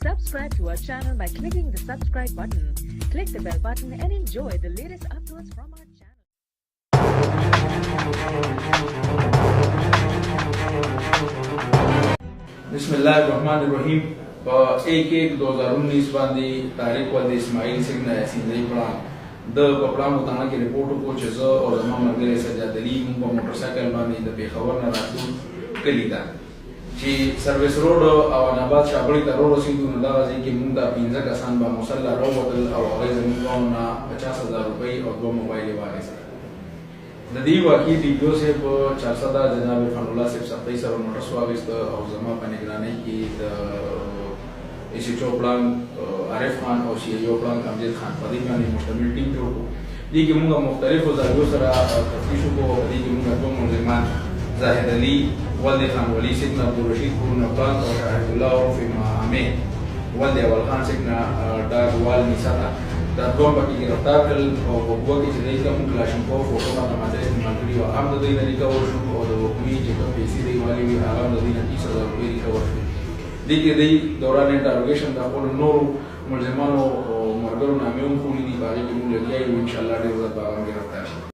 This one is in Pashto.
Subscribe to our channel by clicking the subscribe button. Click the bell button and enjoy the latest uploads from our channel. बिस्मिल्लाहिर्रहमानिर्रहीम 1/1/2019 باندې تاریخ ول اسماعیل سنگ نه سیندای پړان د پړان متانه کې ریپورت کو چې زه او زما مرګري سجاد علي موږ په موټر سایکل باندې د پیښور نه راتلو کلی دا چې سرویس روډ او اناباد شابړی ته ورسېدو نو دا ځکه چې موږ د 15 کسان به مصلی راووتل او هغه زموږ نه 50000 روپۍ او 2 موبایل واغېستل د دې واقعي ویډیو سے په 400 جناب فن الله صاحب سپۍ سره موټر واغېست او زما په نگرانۍ کې د ایس ایچ او پلان عارف خان او سی ای او پلان امجد خان په دې باندې مشتمل ټیم جوړ کړو دې کې موږ مختلفو ځایونو سره تفتیش وکړو دې کې موږ دوه ملزمان زاهد علي ولد خان ولی سیدنا عبدالرشید پورونه پلان او شاهد الله عرف امامه ولد اول خان سیدنا ډاګوال نساتا دا دوه پکې گرفتار کړل او په وګړو کې چې کوم کلاشینکوف او کومه تماشه استعمال کړي او هم د دوی نه ریکور شو او د حکومي چې په پیسې دی والی وی هغه د دوی نه 30000 روپۍ ریکور شو دې کې د دوران انټروګیشن د خپل نورو ملزمانو او مرګرو نامې هم خولې دي باندې کې موږ لګیایو ان شاء الله ډېر وخت به هغه گرفتار شي